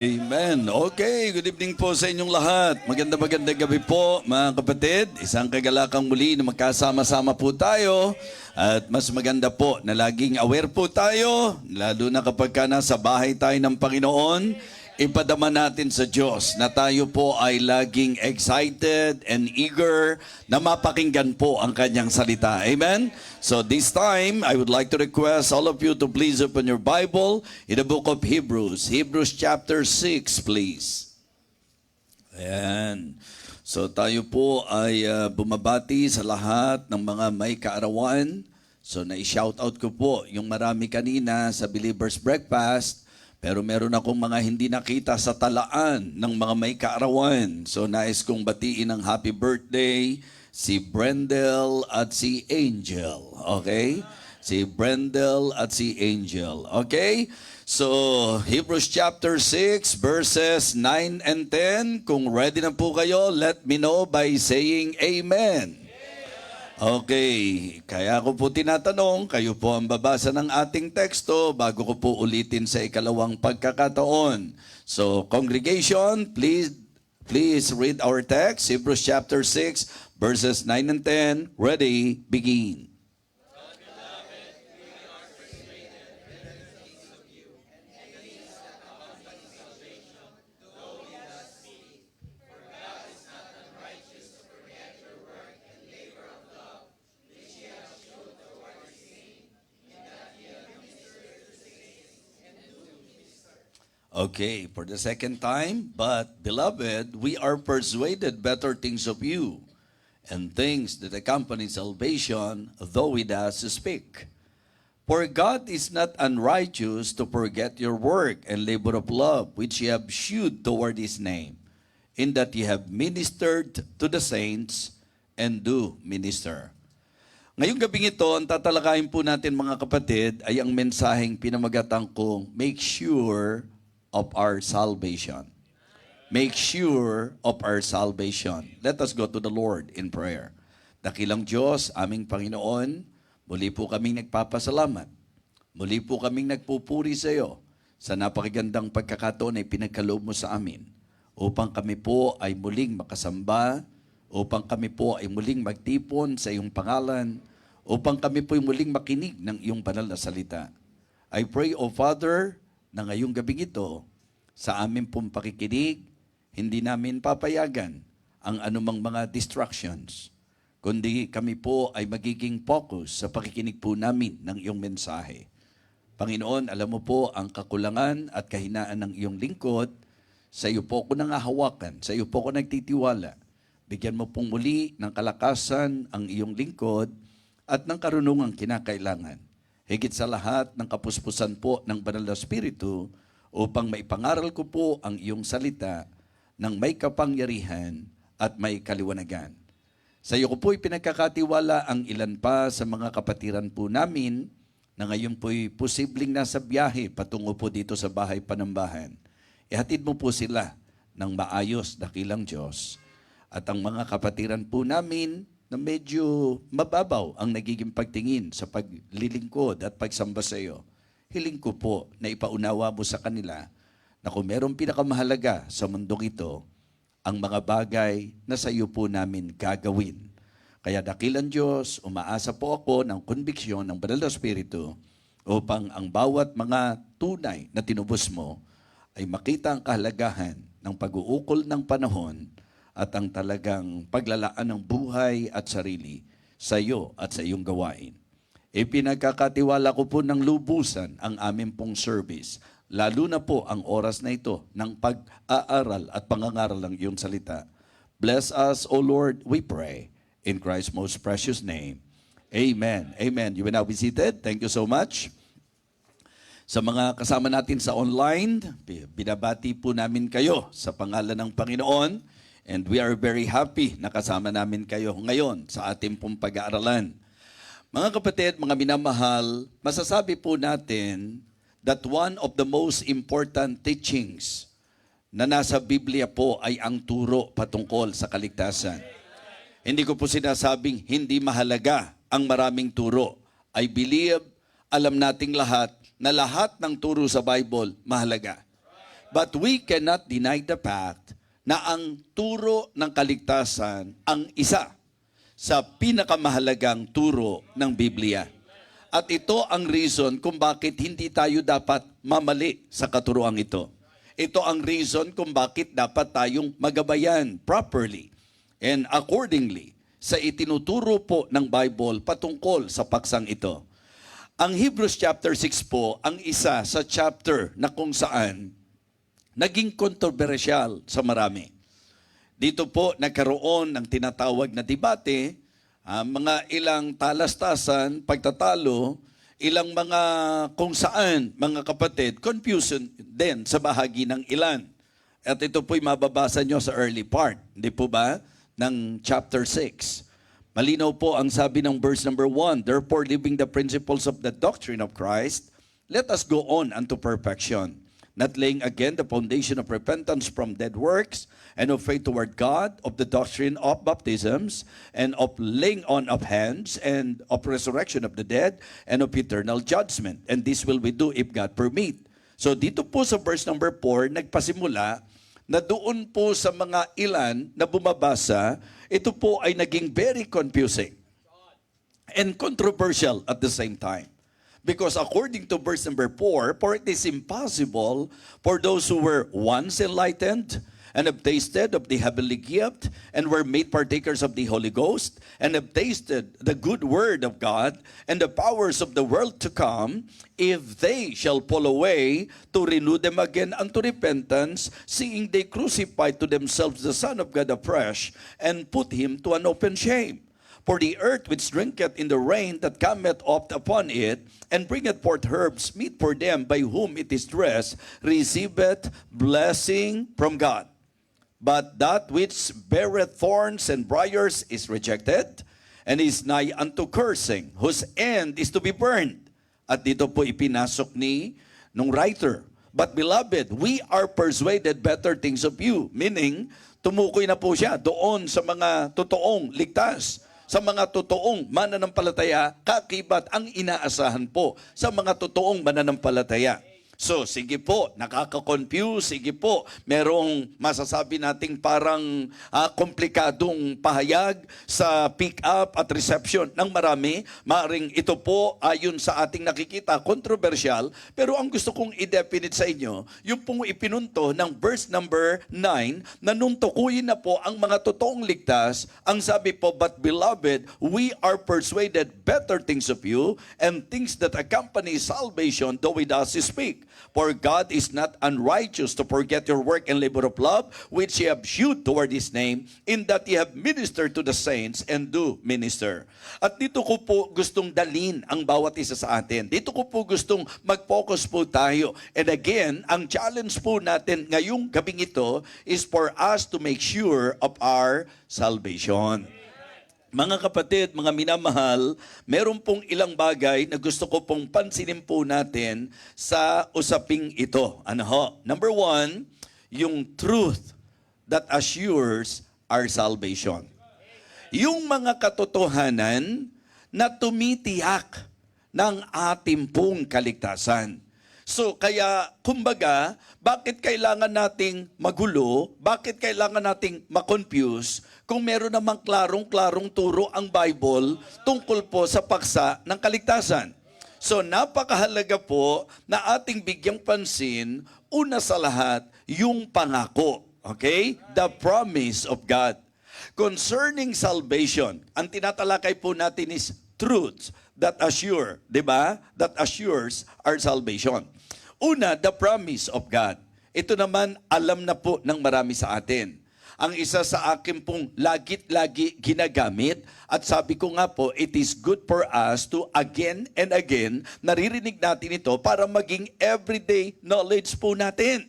Amen. Okay, good evening po sa inyong lahat. Magandang gabi po mga kapatid. Isang kagalakang muli na magkasama-sama po tayo. At mas maganda po na laging aware po tayo, lalo na kapag nasa bahay tayo ng Panginoon, ipadama natin sa Diyos na tayo po ay laging excited and eager na mapakinggan po ang kanyang salita. Amen? So this time, I would like to request all of you to please open your Bible in the book of Hebrews. Hebrews chapter 6, please. Ayan. So tayo po ay bumabati sa lahat ng mga may kaarawan. So na-shoutout ko po yung marami kanina sa Believer's Breakfast. Pero meron akong mga hindi nakita sa talaan ng mga may kaarawan. So nais kong batiin ng happy birthday si Brendel at si Angel. Okay? Si Brendel at si Angel. Okay? So, Hebrews chapter 6, verses 9 and 10. Kung ready na po kayo, let me know by saying Amen. Okay, kaya ko po tinatanong, kayo po ang babasa ng ating teksto bago ko po ulitin sa ikalawang pagkakataon. So, congregation, please read our text, Hebrews chapter 6, verses 9 and 10. Ready, begin. Okay, for the second time, but beloved, we are persuaded better things of you, and things that accompany salvation, though we thus speak. For God is not unrighteous to forget your work and labor of love, which ye have shewed toward his name, in that ye have ministered to the saints, and do minister. Ngayong gabing ito, ang tatalakayin po natin mga kapatid, ay ang mensaheng pinamagatang kong, make sure of our salvation. Make sure of our salvation. Let us go to the Lord in prayer. Dakilang Diyos, aming Panginoon, muli po kaming nagpapasalamat. Muli po kaming nagpupuri sa iyo sa napakagandang pagkakataon ay pinagkaloob mo sa amin upang kami po ay muling makasamba, upang kami po ay muling magtipon sa iyong pangalan, upang kami po ay muling makinig ng iyong banal na salita. I pray, O Father, na ngayong gabing ito, sa amin pong pakikinig, hindi namin papayagan ang anumang mga distractions, kundi kami po ay magiging focus sa pakikinig po namin ng iyong mensahe. Panginoon, alam mo po ang kakulangan at kahinaan ng iyong lingkod, sa iyo po ko nangahawakan, sa iyo po ko nagtitiwala. Bigyan mo pong muli ng kalakasan ang iyong lingkod at ng karunungang kinakailangan. Higit sa lahat ng kapuspusan po ng Banal na Espiritu upang maipangaral ko po ang iyong salita ng may kapangyarihan at may kaliwanagan. Sa iyo ko po ipinagkakatiwala ang ilan pa sa mga kapatiran po namin na ngayon po'y posibleng nasa biyahe patungo po dito sa bahay panambahan. Ihatid mo po sila ng maayos, dakilang Diyos. At ang mga kapatiran po namin na medyo mababaw ang nagiging pagtingin sa paglilingkod at pagsamba sa iyo, hiling ko po na ipaunawa mo sa kanila na kung merong pinakamahalaga sa mundong ito, ang mga bagay na sa iyo po namin gagawin. Kaya dakilang Diyos, umaasa po ako ng konbiksyon ng Banal na Espiritu upang ang bawat mga tunay na tinubos mo ay makita ang kahalagahan ng pag-uukol ng panahon at ang talagang paglalaan ng buhay at sarili sa iyo at sa iyong gawain. Ipinagkakatiwala ko po ng lubusan ang aming pong service, lalo na po ang oras na ito ng pag-aaral at pangangaral ng iyong salita. Bless us, O Lord, we pray, in Christ's most precious name. Amen. Amen. You may now be seated. Thank you so much. Sa mga kasama natin sa online, binabati po namin kayo sa pangalan ng Panginoon. And we are very happy na kasama namin kayo ngayon sa ating pong pag-aaralan. Mga kapatid, mga minamahal, masasabi po natin that one of the most important teachings na nasa Biblia po ay ang turo patungkol sa kaligtasan. Hindi ko po sinasabing hindi mahalaga ang maraming turo. I believe, alam nating lahat na lahat ng turo sa Bible mahalaga. But we cannot deny the fact na ang turo ng kaligtasan ang isa sa pinakamahalagang turo ng Biblia. At ito ang reason kung bakit hindi tayo dapat mamali sa katuroang ito. Ito ang reason kung bakit dapat tayong magabayan properly and accordingly sa itinuturo po ng Bible patungkol sa paksang ito. Ang Hebrews chapter 6 po ang isa sa chapter na kung saan naging kontrobersyal sa marami. Dito po nagkaroon ng tinatawag na debate, mga ilang talastasan, pagtatalo, ilang mga kung saan, mga kapatid, confusion din sa bahagi ng ilan. At ito po'y mababasa nyo sa early part, hindi po ba, ng chapter 6. Malinaw po ang sabi ng verse number 1, therefore, leaving the principles of the doctrine of Christ, let us go on unto perfection, not laying again the foundation of repentance from dead works, and of faith toward God, of the doctrine of baptisms, and of laying on of hands, and of resurrection of the dead, and of eternal judgment. And this will we do if God permit. So dito po sa verse number 4, nagpasimula na doon po sa mga ilan na bumabasa, ito po ay naging very confusing and controversial at the same time. Because according to verse number 4, for it is impossible for those who were once enlightened and have tasted of the heavenly gift and were made partakers of the Holy Ghost and have tasted the good word of God and the powers of the world to come, if they shall fall away, to renew them again unto repentance, seeing they crucified to themselves the Son of God afresh and put him to an open shame. For the earth which drinketh in the rain that cometh oft upon it, and bringeth forth herbs meet for them by whom it is dressed, receiveth blessing from God. But that which beareth thorns and briars is rejected, and is nigh unto cursing, whose end is to be burned. At dito po ipinasok ni nung writer, but beloved, we are persuaded better things of you. Meaning, tumukoy na po siya doon sa mga totoong ligtas, sa mga totoong mananampalataya, kakibat ang inaasahan po sa mga totoong mananampalataya. So, sige po, nakaka-confuse, sige po, merong masasabi nating parang komplikadong pahayag sa pick-up at reception ng marami. Maaring ito po, ayon sa ating nakikita, controversial, pero ang gusto kong i-definite sa inyo, yung pong ipinunto ng verse number 9, na nung tukuyin na po ang mga totoong ligtas, ang sabi po, but beloved, we are persuaded better things of you, and things that accompany salvation, though we thus speak. For God is not unrighteous to forget your work and labor of love, which ye have shewed toward His name, in that ye have ministered to the saints and do minister. At dito ko po gustong dalin ang bawat isa sa atin. Dito ko po gustong mag-focus po tayo. And again, ang challenge po natin ngayong gabing ito is for us to make sure of our salvation. Mga kapatid, mga minamahal, meron pong ilang bagay na gusto ko pong pansinin po natin sa usaping ito. Ano ho? Number 1, yung truth that assures our salvation. Yung mga katotohanan na tumitiyak ng ating pong kaligtasan. So kaya, kumbaga, bakit kailangan nating magulo? Bakit kailangan nating makonfuse kung meron namang klarong-klarong turo ang Bible tungkol po sa paksa ng kaligtasan? So napakahalaga po na ating bigyang pansin, una sa lahat, yung pangako. Okay? The promise of God. Concerning salvation, ang tinatalakay po natin is truths that assure, di ba? That assures our salvation. Una, the promise of God. Ito naman, alam na po ng marami sa atin. Ang isa sa akin pong lagi ginagamit, at sabi ko nga po, it is good for us to again and again, naririnig natin ito para maging everyday knowledge po natin.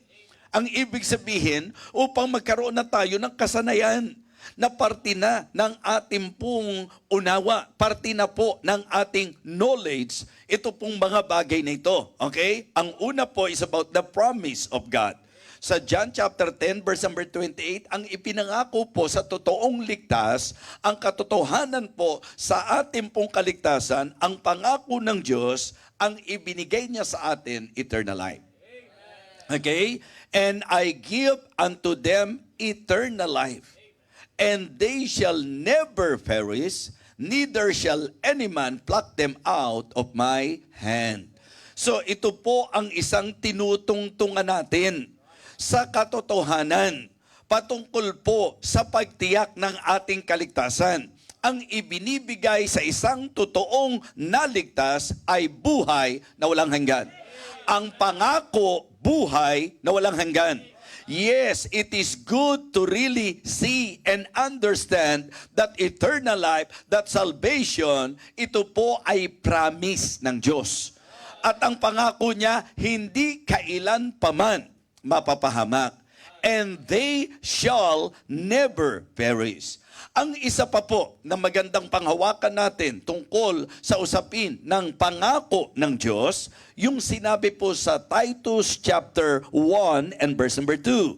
Ang ibig sabihin, upang magkaroon na tayo ng kasanayan, na parte na ng ating pong unawa, parte na po ng ating knowledge, ito pong mga bagay na ito. Okay? Ang una po is about the promise of God. Sa John chapter 10 verse number 28, ang ipinangako po sa totoong ligtas, ang katotohanan po sa ating pong kaligtasan, ang pangako ng Diyos, ang ibinigay niya sa atin, eternal life. Okay? And I give unto them eternal life, and they shall never perish, neither shall any man pluck them out of my hand. So ito po ang isang tinutungtungan natin sa katotohanan patungkol po sa pagtiyak ng ating kaligtasan. Ang ibinibigay sa isang totoong naligtas ay buhay na walang hanggan. Ang pangako, buhay na walang hanggan. Yes, it is good to really see and understand that eternal life, that salvation, ito po ay promise ng Diyos. At ang pangako niya, hindi kailan paman mapapahamak. And they shall never perish. Ang isa pa po na magandang panghawakan natin tungkol sa usapin ng pangako ng Diyos, yung sinabi po sa Titus chapter 1 and verse number 2.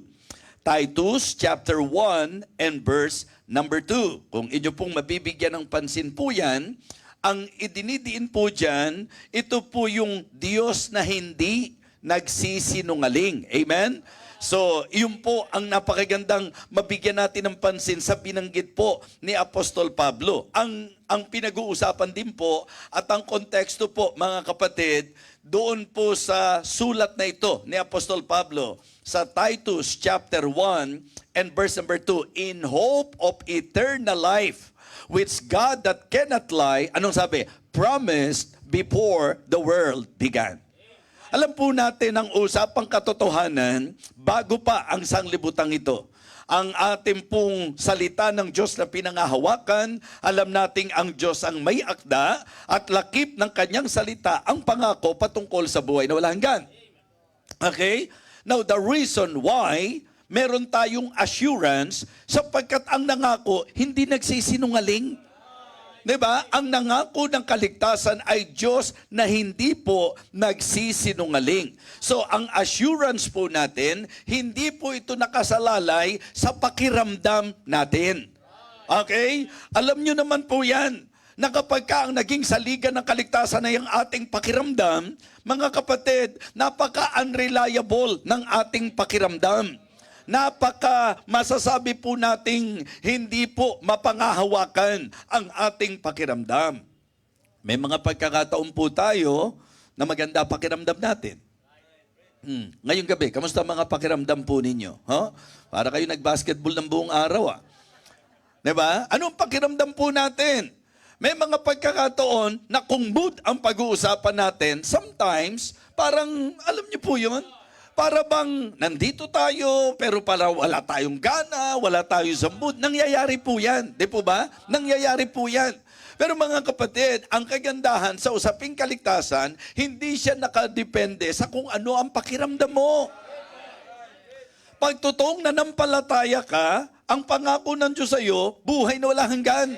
Titus chapter 1 and verse number 2. Kung inyo pong mabibigyan ng pansin po yan, ang idinidiin po dyan, ito po yung Diyos na hindi nagsisinungaling. Amen? So, yun po ang napakagandang mabigyan natin ng pansin sa binanggit po ni Apostol Pablo. Ang pinag-uusapan din po at ang konteksto po, mga kapatid, doon po sa sulat na ito ni Apostol Pablo sa Titus chapter 1 and verse number 2, in hope of eternal life, which God that cannot lie, anong sabi? Promised before the world began. Alam po natin ang usapang katotohanan bago pa ang sanglibutang ito. Ang ating pong salita ng Diyos na pinangahawakan, alam nating ang Diyos ang may akda at lakip ng kanyang salita ang pangako patungkol sa buhay na walang hanggan. Okay? Now, the reason why meron tayong assurance sapagkat ang nangako hindi nagsisinungaling. Diba? Ang nangako ng kaligtasan ay Diyos na hindi po nagsisinungaling. So, ang assurance po natin, hindi po ito nakasalalay sa pakiramdam natin. Okay? Alam nyo naman po yan, na kapag ka ang naging saligan ng kaligtasan ay ang ating pakiramdam, mga kapatid, napaka-unreliable ng ating pakiramdam. Napaka masasabi po nating hindi po mapangahawakan ang ating pakiramdam. May mga pagkakataon po tayo na maganda pakiramdam natin. Ngayong gabi, kamusta mga pakiramdam po ninyo? Huh? Para kayo nag-basketball ng buong araw. Diba? Anong pakiramdam po natin? May mga pagkakataon na kung mood ang pag-uusapan natin, sometimes, parang, alam niyo po yun, para bang nandito tayo, pero para wala tayong gana, wala tayong sa mood. Nangyayari po yan. Di po ba? Nangyayari po yan. Pero mga kapatid, ang kagandahan sa usaping kaligtasan, hindi siya nakadepende sa kung ano ang pakiramdam mo. Pag totoong nanampalataya ka, ang pangako ng Diyos sa iyo, buhay na wala hanggan.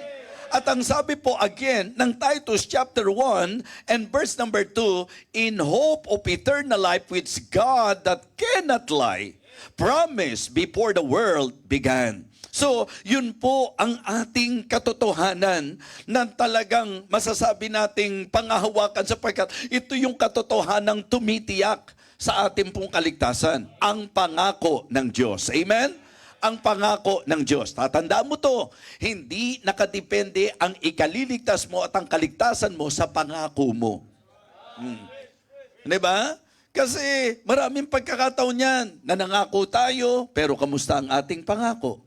At ang sabi po again ng Titus chapter 1 and verse number 2, in hope of eternal life which God that cannot lie, promised before the world began. So, yun po ang ating katotohanan na talagang masasabi nating pangahawakan sapagkat ito yung katotohanang tumitiyak sa ating pong kaligtasan. Ang pangako ng Diyos. Amen? Ang pangako ng Diyos. Tatandaan mo to, hindi nakadepende ang ikaliligtas mo at ang kaligtasan mo sa pangako mo. Diba? Kasi maraming pagkakataon yan na nangako tayo, pero kamusta ang ating pangako?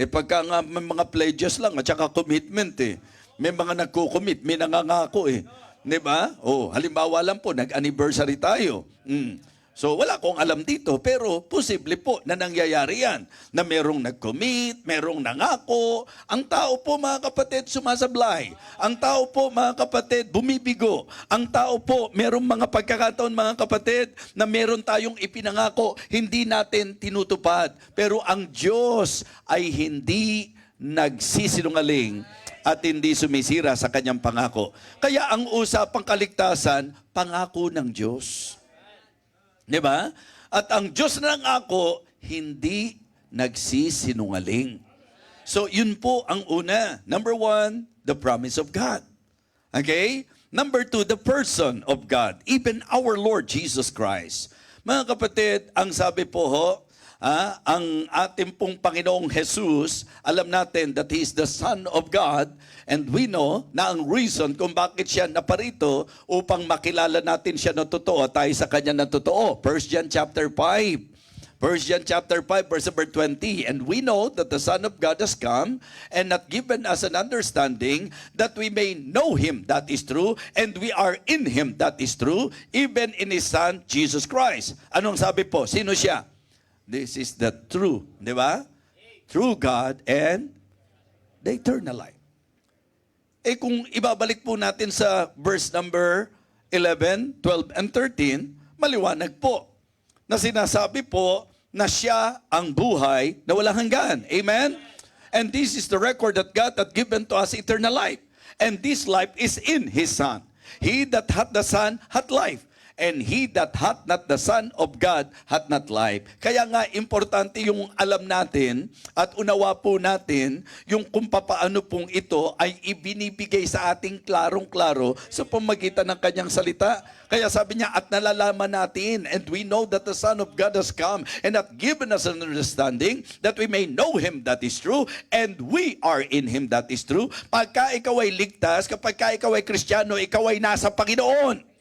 Pagka nga may mga pledges lang at saka commitment May mga nagko-commit, may nangangako Diba? Halimbawa lang po, nag-anniversary tayo. So wala akong alam dito, pero posible po na nangyayari yan. Na merong nag-commit, merong nangako. Ang tao po mga kapatid sumasablay. Ang tao po mga kapatid bumibigo. Ang tao po merong mga pagkakataon mga kapatid na meron tayong ipinangako, hindi natin tinutupad. Pero ang Diyos ay hindi nagsisinungaling at hindi sumisira sa kanyang pangako. Kaya ang usapang kaligtasan, pangako ng Diyos. Diba? At ang Diyos na nangako, hindi nagsisinungaling. So, yun po ang una. Number 1, the promise of God. Okay? Number 2, the person of God. Even our Lord Jesus Christ. Mga kapatid, ang sabi po ho, ang ating pong Panginoong Jesus, alam natin that He is the Son of God, and we know na ang reason kung bakit siya naparito upang makilala natin siya na totoo, tayo sa Kanya na totoo. 1 John chapter 5. 1 John chapter 5 verse number 20, and we know that the Son of God has come and not given us an understanding that we may know Him, that is true, and we are in Him, that is true, even in His Son, Jesus Christ. Anong sabi po? Sino siya? This is the true, di ba? True God and the eternal life. Eh kung ibabalik po natin sa verse number 11, 12, and 13, maliwanag po na sinasabi po na siya ang buhay na walang hanggan. Amen? And this is the record that God had given to us, eternal life. And this life is in His Son. He that hath the Son hath life. And he that hath not the Son of God hath not life. Kaya nga, importante yung alam natin at unawa po natin yung kung papaano pong ito ay ibinibigay sa ating klarong-klaro sa pamagitan ng Kanyang salita. Kaya sabi niya, at nalalaman natin, and we know that the Son of God has come and hath given us an understanding that we may know Him that is true, and we are in Him that is true. Pagka ikaw ay ligtas, kapag ikaw ay Kristiyano, ikaw ay nasa Panginoon.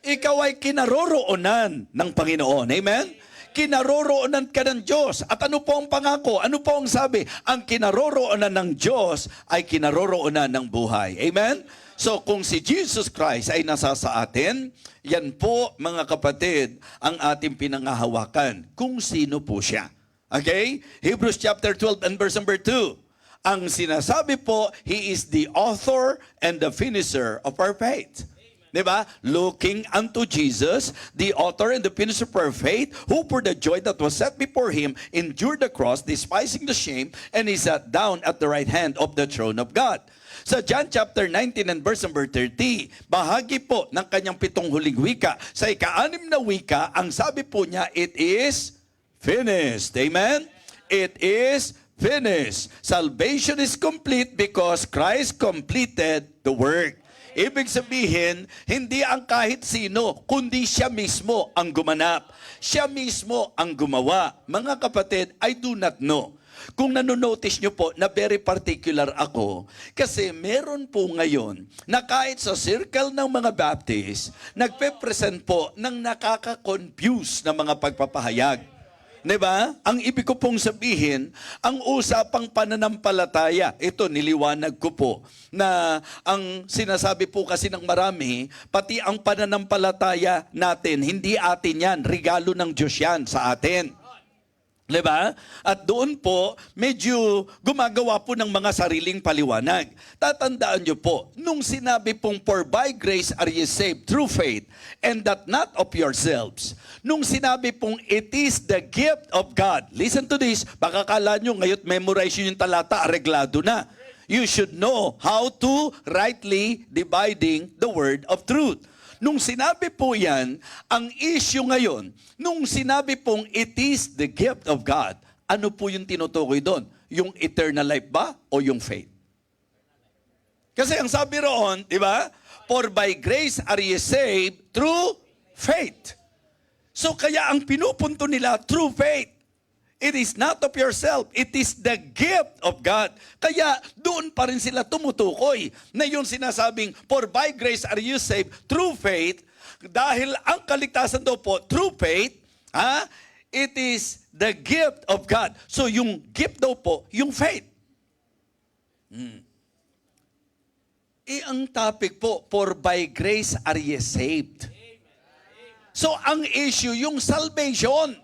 Ikaw ay kinaroroonan ng Panginoon. Amen? Kinaroroonan ka ng Diyos. At ano po ang pangako? Ano po ang sabi? Ang kinaroroonan ng Diyos ay kinaroroonan ng buhay. Amen? So kung si Jesus Christ ay nasa sa atin, yan po mga kapatid ang ating pinangahawakan. Kung sino po siya. Okay? Hebrews chapter 12 and verse number 2. Ang sinasabi po, He is the author and the finisher of our faith. Diba? Looking unto Jesus, the author and the finisher of our faith, who for the joy that was set before Him, endured the cross, despising the shame, and He sat down at the right hand of the throne of God. Sa John chapter 19 and verse number 30, bahagi po ng kanyang 7 huling wika. Sa ika-6 na wika, ang sabi po niya, it is finished. Amen? It is finished. Salvation is complete because Christ completed the work. Ibig sabihin, hindi ang kahit sino, kundi siya mismo ang gumanap. Siya mismo ang gumawa. Mga kapatid, I do not know. Kung nanonotice nyo po na very particular ako, kasi meron po ngayon na kahit sa circle ng mga Baptist, nagpe-present po ng nakaka-confuse na mga pagpapahayag. Diba? Ang ibig ko pong sabihin, ang usapang pananampalataya, ito niliwanag ko po, na ang sinasabi po kasi ng marami, pati ang pananampalataya natin, hindi atin yan, regalo ng Diyos yan sa atin. Diba? At doon po, medyo gumagawa po ng mga sariling paliwanag. Tatandaan nyo po, nung sinabi pong, for by grace are ye saved through faith, and that not of yourselves. Nung sinabi pong, it is the gift of God. Listen to this, baka kala nyo ngayon memorize yun yung talata, areglado na. You should know how to rightly dividing the word of truth. Nung sinabi po yan, ang issue ngayon, nung sinabi pong it is the gift of God, ano po yung tinutukoy doon? Yung eternal life ba o yung faith? Kasi ang sabi roon, di ba? For by grace are ye saved through faith. So kaya ang pinupunto nila, through faith. It is not of yourself. It is the gift of God. Kaya doon pa rin sila tumutukoy na yung sinasabing, for by grace are you saved through faith, dahil ang kaligtasan daw po, through faith, it is the gift of God. So yung gift daw po, yung faith. Ang topic po, for by grace are ye saved. So ang issue, yung salvation.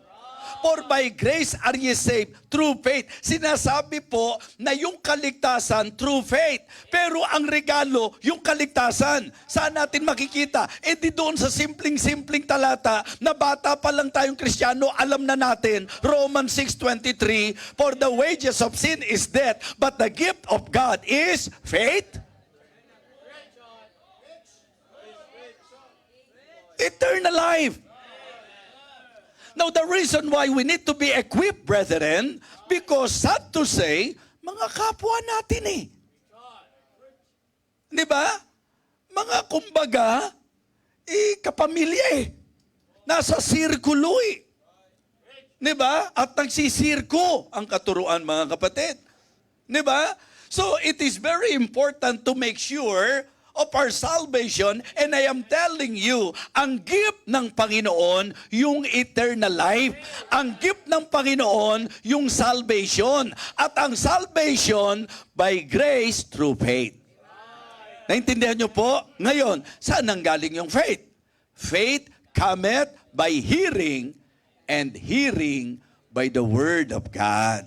For by grace are ye saved through faith. Sinasabi po na yung kaligtasan through faith. Pero ang regalo, yung kaligtasan. Saan natin makikita? E di doon sa simpleng-simpleng talata na bata pa lang tayong Kristiyano, alam na natin, Romans 6:23, for the wages of sin is death, but the gift of God is faith. Eternal life. Now, the reason why we need to be equipped, brethren, because sad to say, mga kapwa natin eh. Di ba? Mga kumbaga, kapamilya eh. Nasa sirkulo eh. Diba? At nagsisirko ang katuruan, mga kapatid. Diba? So, it is very important to make sure of our salvation, and I am telling you, ang gift ng Panginoon, yung eternal life. Ang gift ng Panginoon, yung salvation. At ang salvation, by grace through faith. Naintindihan niyo po? Ngayon, saan nanggaling yung faith? Faith cometh by hearing, and hearing by the Word of God.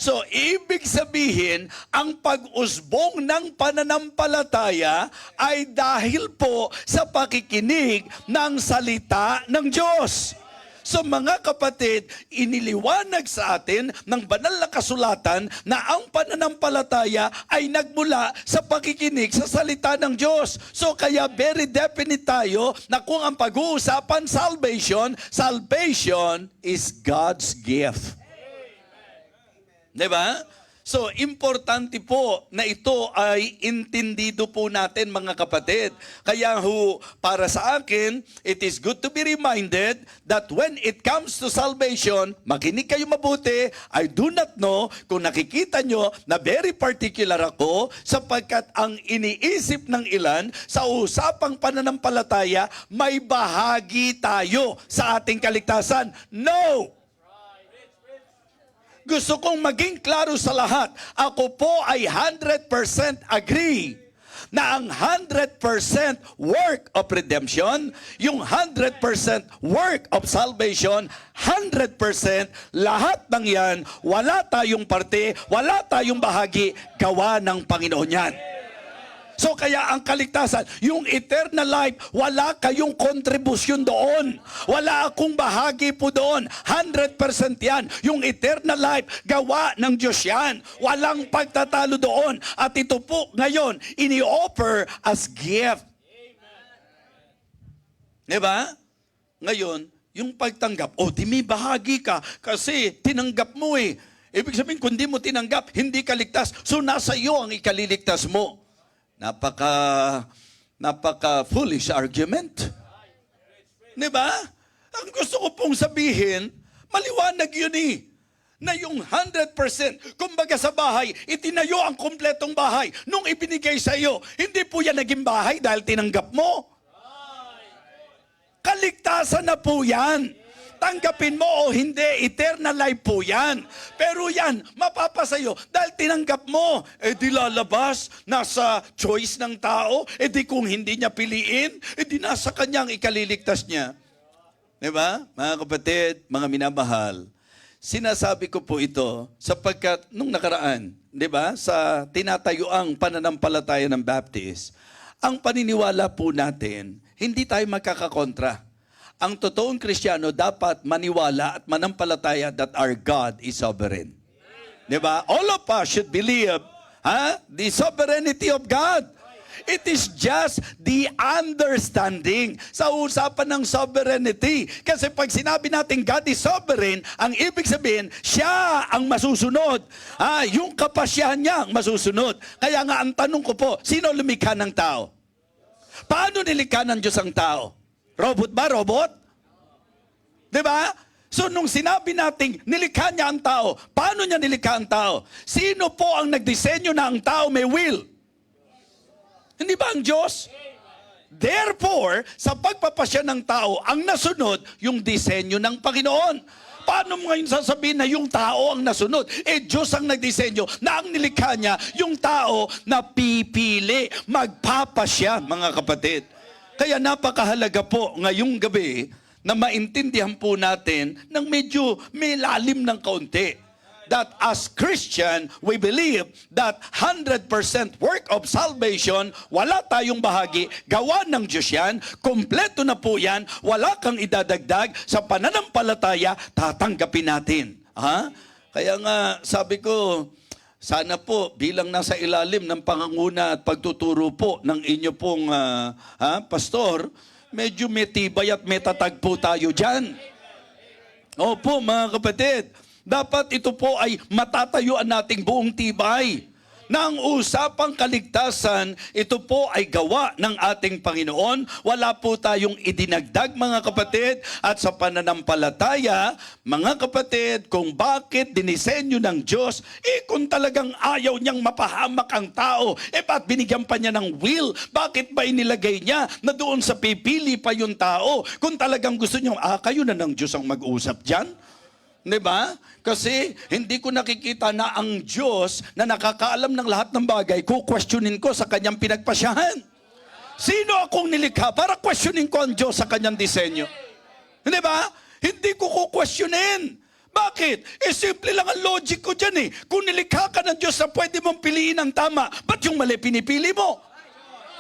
So, ibig sabihin, ang pag-usbong ng pananampalataya ay dahil po sa pakikinig ng salita ng Diyos. So mga kapatid, iniliwanag sa atin ng banal na kasulatan na ang pananampalataya ay nagmula sa pakikinig sa salita ng Diyos. So kaya very definite tayo na kung ang pag-uusapan salvation is God's gift. Diba? So, importante po na ito ay intindido po natin, mga kapatid. Kaya para sa akin, it is good to be reminded that when it comes to salvation, makinig kayo mabuti. I do not know kung nakikita nyo na very particular ako sapagkat ang iniisip ng ilan sa usapang pananampalataya, may bahagi tayo sa ating kaligtasan. No! Gusto kong maging klaro sa lahat. Ako po ay 100% agree na ang 100% work of redemption, yung 100% work of salvation, 100% lahat ng yan, wala tayong parte, wala tayong bahagi, gawa ng Panginoon yan. So kaya ang kaligtasan, yung eternal life, wala kayong kontribusyon doon. Wala akong bahagi po doon. 100% yan. Yung eternal life, gawa ng Diyos yan. Walang pagtatalo doon. At ito po ngayon, ini-offer as gift. Diba? Ngayon, yung pagtanggap, di may bahagi ka kasi tinanggap mo eh. Ibig sabihin, kung di mo tinanggap, hindi ka ligtas. So nasa iyo ang ikaliligtas mo. Napaka foolish argument. Diba? Ang gusto ko pong sabihin, maliwanag yun eh. Na yung 100%, kumbaga sa bahay, itinayo ang kumpletong bahay. Nung ibinigay sa iyo, hindi po yan naging bahay dahil tinanggap mo. Kaligtasan na po yan. Tanggapin mo o hindi, eternal life po yan. Pero yan, mapapasayo dahil tinanggap mo. Di lalabas, nasa choice ng tao. Di kung hindi niya piliin, di nasa kanyang ikaliligtas niya. Diba? Mga kapatid, mga minamahal, sinasabi ko po ito sapagkat nung nakaraan, diba, sa tinatayuang pananampalataya ng Baptist, ang paniniwala po natin, hindi tayo magkakakontra. Ang totoong Kristiyano dapat maniwala at manampalataya that our God is sovereign. Diba? All of us should believe the sovereignty of God. It is just the understanding sa usapan ng sovereignty. Kasi pag sinabi natin God is sovereign, ang ibig sabihin, siya ang masusunod. Yung kapasyahan niya ang masusunod. Kaya nga ang tanong ko po, sino lumikha ng tao? Paano nilikha ng Diyos ang tao? Robot ba? Robot? Diba? So nung sinabi nating nilikha niya ang tao, paano niya nilikha ang tao? Sino po ang nagdisenyo na ang tao may will? Hindi ba ang Diyos? Therefore, sa pagpapasya ng tao, ang nasunod, yung disenyo ng Panginoon. Paano mo ngayon sasabihin na yung tao ang nasunod? Diyos ang nagdisenyo na ang nilikha niya, yung tao na pipili, magpapasya, mga kapatid. Kaya napakahalaga po ngayong gabi na maintindihan po natin ng medyo may lalim ng kaunti. That as Christian, we believe that 100% work of salvation, wala tayong bahagi, gawa ng Diyos yan, kompleto na po yan, wala kang idadagdag, sa pananampalataya, tatanggapin natin. Kaya nga, sabi ko, sana po bilang nasa ilalim ng pangunguna at pagtuturo po ng inyo pong pastor, medyo may tibay at may tatag po tayo dyan. Opo mga kapatid, dapat ito po ay matatayuan nating buong tibay. na ang usapang kaligtasan, ito po ay gawa ng ating Panginoon. Wala po tayong idinagdag, mga kapatid. At sa pananampalataya, mga kapatid, kung bakit dinisenyo ng Diyos, kung talagang ayaw niyang mapahamak ang tao, ba't binigyan pa niya ng will? Bakit ba inilagay niya na doon sa pipili pa yung tao? Kung talagang gusto niyo, kayo na ng Diyos ang mag-usap dyan. Diba? Kasi hindi ko nakikita na ang Diyos na nakakaalam ng lahat ng bagay, questionin ko sa kanyang pinagpasyahan. Sino akong nilikha para questionin ko ang Diyos sa kanyang disenyo? Hindi ba? Hindi ko questionin. Bakit? Simple lang ang logic ko dyan . Kung nilikha ka ng Diyos na pwede mong piliin ang tama, ba't yung mali pinipili mo?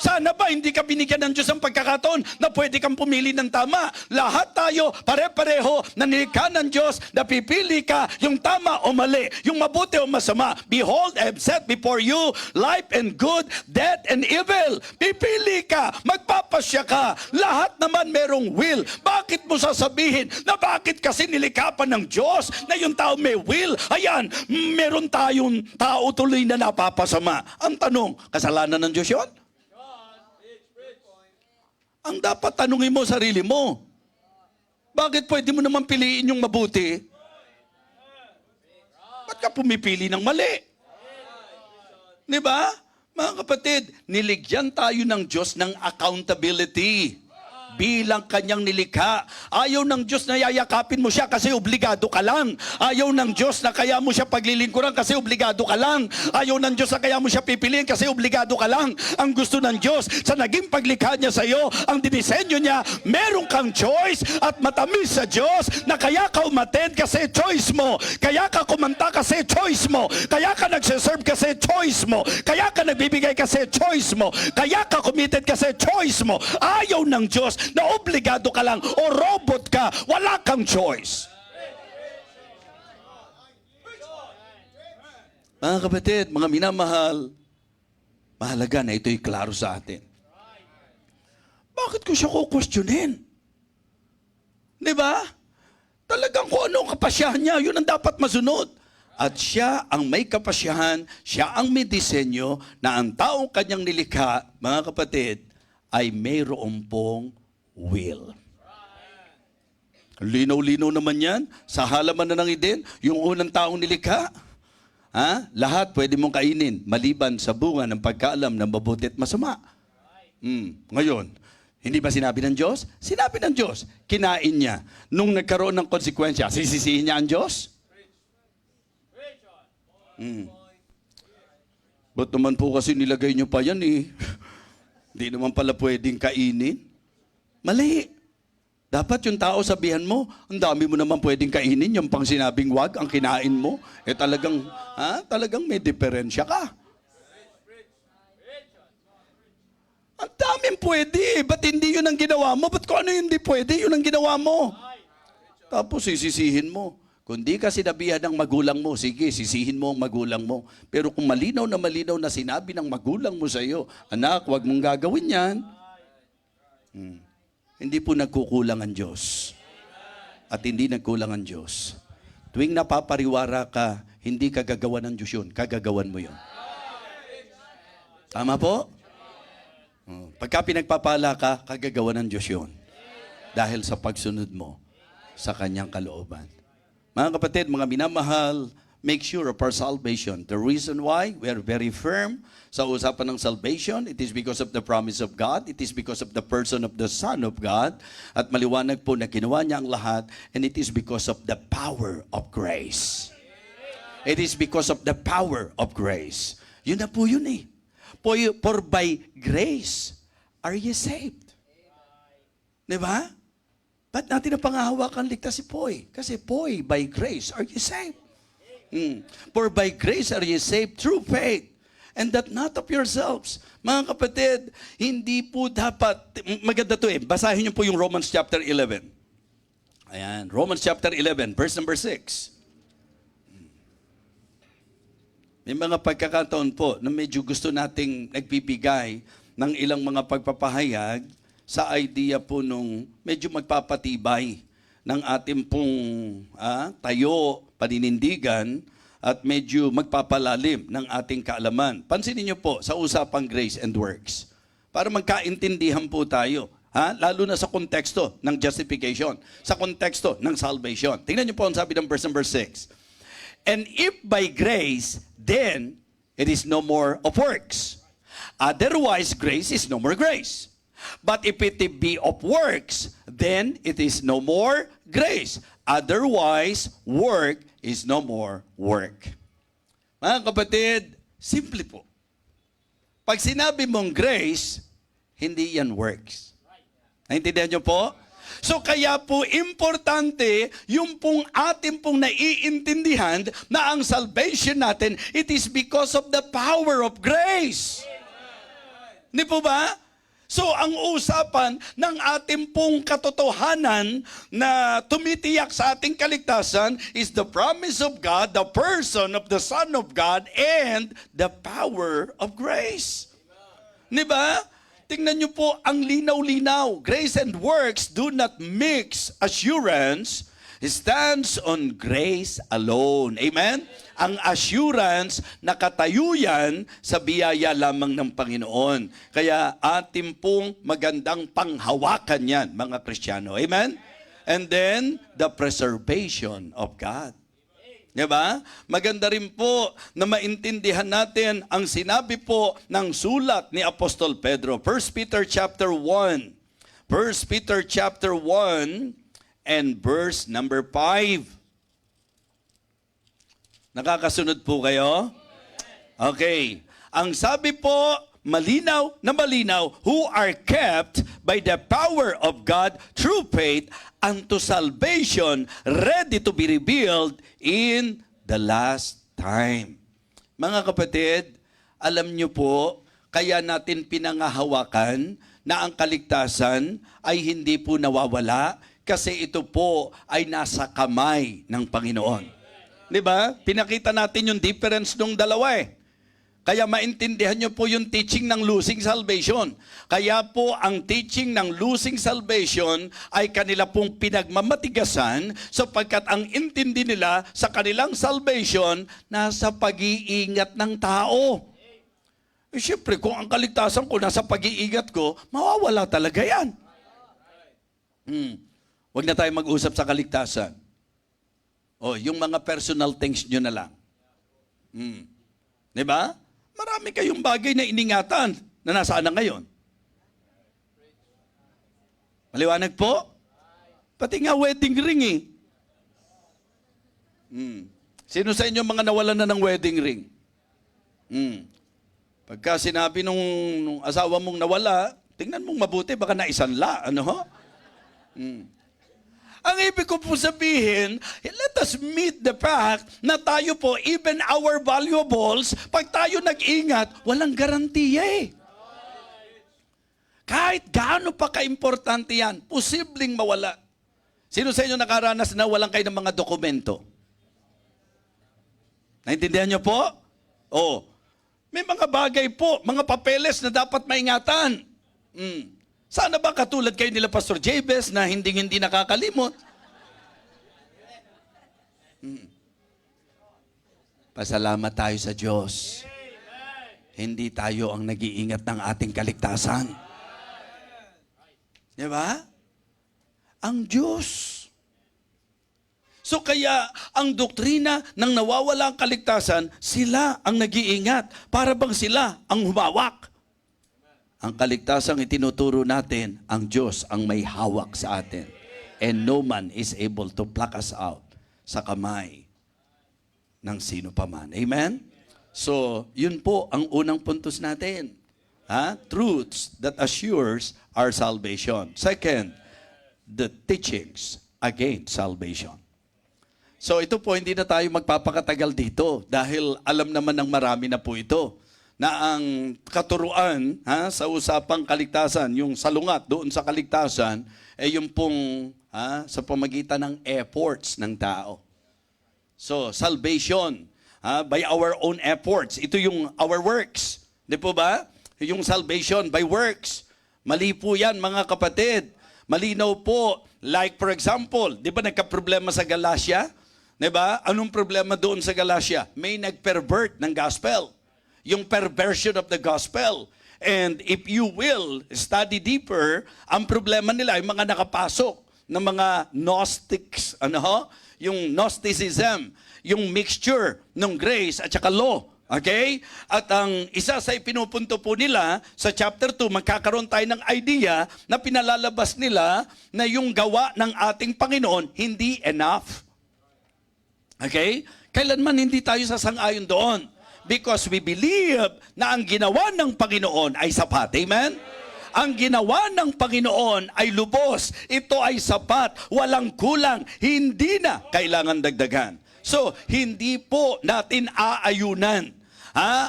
Sana ba hindi ka binigyan ng Diyos ang pagkakataon na pwede kang pumili ng tama? Lahat tayo, pare-pareho, na nilikha ng Diyos, na pipili ka yung tama o mali, yung mabuti o masama. Behold, I have set before you life and good, death and evil. Pipili ka, magpapasya ka. Lahat naman merong will. Bakit mo sasabihin na bakit kasi nilikha pa ng Diyos na yung tao may will? Ayan, meron tayong tao tuloy na napapasama. Ang tanong, kasalanan ng Diyos yun? Ang dapat tanungin mo sarili mo, bakit pwede mo naman piliin yung mabuti? Ba't ka pumipili ng mali? Di ba? Mga kapatid, niligyan tayo ng Diyos ng accountability bilang kanyang nilikha. Ayaw ng Diyos na yayakapin mo siya kasi obligado ka lang. Ayaw ng Diyos na kaya mo siya paglilingkuran kasi obligado ka lang. Ayaw ng Diyos na kaya mo siya pipiliin kasi obligado ka lang. Ang gusto ng Diyos sa naging paglikha niya sa iyo, ang dinisenyo niya, meron kang choice at matamis sa Diyos na kaya ka umattend kasi choice mo. Kaya ka kumanta kasi choice mo. Kaya ka nagsiserve kasi choice mo. Kaya ka nagbibigay kasi choice mo. Kaya ka committed kasi choice mo. Ayaw ng Diyos na obligado ka lang o robot ka, wala kang choice. Mga kapatid, mga minamahal, mahalaga na ito'y klaro sa atin. Bakit ko siya kukwestiyonin? Di ba? Talagang kung ano ang kapasyahan niya, yun ang dapat masunod. At siya ang may kapasyahan, siya ang may disenyo na ang taong kanyang nilikha, mga kapatid, ay mayroon pong will. Linaw-linaw naman yan. Sa halaman na ng Eden, yung unang taong nilikha, lahat pwede mong kainin, maliban sa bunga ng pagkaalam ng mabuti at masama. Ngayon, hindi ba sinabi ng Diyos? Sinabi ng Diyos. Kinain niya. Nung nagkaroon ng konsekwensya, sisisihin niya ang Diyos? Ba't naman po kasi nilagay niyo pa yan Hindi naman pala pwedeng kainin. Mali. Dapat yung tao sabihan mo, ang dami mo naman pwedeng kainin, yung pang sinabing wag, ang kinain mo. Talagang may diferensya ka. Ang daming pwede. Ba't hindi yun ang ginawa mo? Ba't kung ano yung hindi pwede, yun ang ginawa mo? Tapos sisisihin mo. Kung di ka sinabihan ng magulang mo, sige, sisihin mo ang magulang mo. Pero kung malinaw na sinabi ng magulang mo sa iyo, anak, wag mong gagawin yan. Hindi po nagkukulang ang Diyos. At hindi nagkulang ang Diyos. Tuwing napapariwara ka, hindi ka gagawa ng Diyos yun. Kagagawan mo yun. Tama po? Pagka pinagpapala ka, kagagawa ng Diyos yun. Dahil sa pagsunod mo sa kanyang kalooban. Mga kapatid, mga minamahal, make sure of our salvation. The reason why we are very firm sa usapan ng salvation, it is because of the promise of God. It is because of the person of the Son of God. At maliwanag po na ginawa niya ang lahat. And it is because of the power of grace. It is because of the power of grace. Yun na po yun For by grace are ye saved. Diba? Ba't natin na pangahawakan ligtas si Poy? Kasi Poy, by grace are ye saved. For by grace are ye saved through faith. And that not of yourselves. Mga kapatid, hindi po dapat, maganda to basahin niyo po yung Romans chapter 11. Ayan, Romans chapter 11, verse number 6. May mga pagkakataon po na medyo gusto nating nagbibigay ng ilang mga pagpapahayag sa idea po nung medyo magpapatibay ng ating pong tayo, paninindigan, at medyo magpapalalim ng ating kaalaman. Pansinin niyo po sa usapang grace and works. Para magkaintindihan po tayo. Lalo na sa konteksto ng justification, sa konteksto ng salvation. Tingnan niyo po ang sabi ng verse number 6. And if by grace, then it is no more of works. Otherwise, grace is no more grace. But if it be of works, then it is no more grace. Otherwise, work is no more work. Mga kapatid, simple po. Pag sinabi mong grace, hindi yan works. Naintindihan niyo po? So kaya po importante yung pong ating pong naiintindihan na ang salvation natin, it is because of the power of grace. Di po ba? So ang usapan ng ating pong katotohanan na tumitiyak sa ating kaligtasan is the promise of God, the person of the Son of God, and the power of grace. Di ba? Tingnan niyo po ang linaw-linaw. Grace and works do not mix. Assurance stands on grace alone. Amen? Ang assurance, nakatayo yan sa biyaya lamang ng Panginoon. Kaya atin pong magandang panghawakan yan, mga Kristiyano. Amen? And then, the preservation of God. Diba? Maganda rin po na maintindihan natin ang sinabi po ng sulat ni Apostol Pedro. 1 Peter chapter 1. 1 Peter chapter 1 and verse number 5. Nakakasunod po kayo? Okay. Ang sabi po, malinaw na malinaw, who are kept by the power of God through faith unto salvation, ready to be revealed in the last time. Mga kapatid, alam niyo po, kaya natin pinangahawakan na ang kaligtasan ay hindi po nawawala kasi ito po ay nasa kamay ng Panginoon. Di ba? Pinakita natin yung difference ng dalawa eh. Kaya maintindihan nyo po yung teaching ng losing salvation. Kaya po ang teaching ng losing salvation ay kanila pong pinagmamatigasan sapagkat ang intindi nila sa kanilang salvation nasa pag-iingat ng tao. Eh, siyempre, kung ang kaligtasan ko nasa pag-iingat ko, mawawala talaga yan. Huwag na tayo mag-usap sa kaligtasan. Yung mga personal things nyo na lang. Di ba? Marami kayong bagay na iningatan na nasaan na ngayon. Maliwanag po? Pati nga wedding ring eh. Sino sa inyo mga nawalan na ng wedding ring? Pagka sinabi nung asawa mong nawala, tingnan mong mabuti, baka naisanla. Ano ho? Ang ibig ko po sabihin, let us meet the fact na tayo po, even our valuables, pag tayo nag-ingat, walang garantiya eh. Kahit gaano pa ka-importante yan, posibleng mawala. Sino sa inyo nakaranas na walang kayo ng mga dokumento? Naintindihan niyo po? May mga bagay po, mga papeles na dapat maingatan. Sana ba katulad kayo nila Pastor Jabez na hindi nakakalimot? Pasalamat tayo sa Diyos. Hindi tayo ang nag-iingat ng ating kaligtasan. Di ba? Ang Diyos. So kaya ang doktrina ng nawawala ang kaligtasan, sila ang nag-iingat. Para bang sila ang humawak. Ang kaligtasang itinuturo natin, ang Diyos ang may hawak sa atin. And no man is able to pluck us out sa kamay ng sino paman. Amen? So, yun po ang unang puntos natin. Truths that assures our salvation. Second, the teachings against salvation. So, ito po, hindi na tayo magpapakatagal dito dahil alam naman ng marami na po ito na ang katuruan sa usapang kaligtasan, yung salungat doon sa kaligtasan, yung pong sa pamagitan ng efforts ng tao. So, salvation, by our own efforts. Ito yung our works. Di po ba? Yung salvation by works. Mali po yan, mga kapatid. Malinaw po. Like for example, di ba nagka-problema sa Galatia? Diba? Anong problema doon sa Galatia? May nag-pervert ng gospel. Yung perversion of the gospel. And if you will study deeper, ang problema nila ay mga nakapasok ng mga Gnostics, yung Gnosticism, yung mixture ng grace at saka law. Okay? At ang isa sa ipinupunto po nila sa chapter 2, magkakaroon tayo ng idea na pinalalabas nila na yung gawa ng ating Panginoon hindi enough. Okay? Kailanman hindi tayo sasang-ayon doon. Because we believe na ang ginawa ng Panginoon ay sapat. Amen? Ang ginawa ng Panginoon ay lubos. Ito ay sapat. Walang kulang. Hindi na kailangan dagdagan. So, hindi po natin aayunan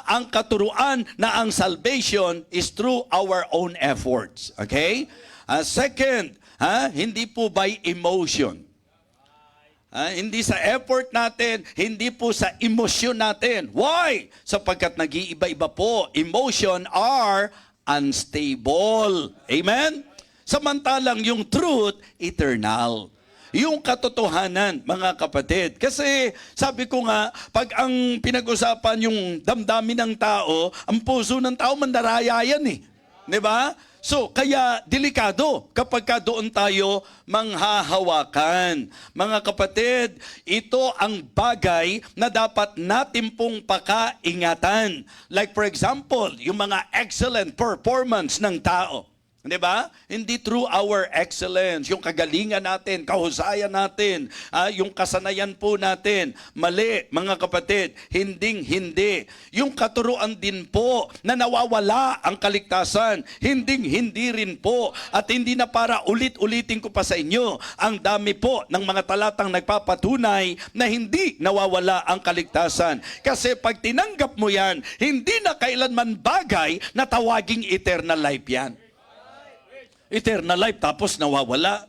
ang katuruan na ang salvation is through our own efforts. Okay? Second, hindi po by emotion. Hindi sa effort natin, hindi po sa emosyon natin. Why? Sapagkat nag-iiba-iba po. Emotion are unstable. Amen? Samantalang yung truth, eternal. Yung katotohanan, mga kapatid. Kasi sabi ko nga, pag ang pinag-usapan yung damdamin ng tao, ang puso ng tao mandaraya yan eh. Diba? So, kaya delikado kapag ka doon tayo manghahawakan. Mga kapatid, ito ang bagay na dapat natin pong pakaingatan. Like for example, yung mga excellent performance ng tao. Di ba? Hindi through our excellence, yung kagalingan natin, kahusayan natin, yung kasanayan po natin. Mali, mga kapatid, hindi. Yung katuruan din po na nawawala ang kaligtasan, hindi rin po. At hindi na para ulit-ulitin ko pa sa inyo, ang dami po ng mga talatang nagpapatunay na hindi nawawala ang kaligtasan. Kasi pag tinanggap mo yan, hindi na kailanman bagay na tawaging eternal life yan. Eternal life tapos nawawala.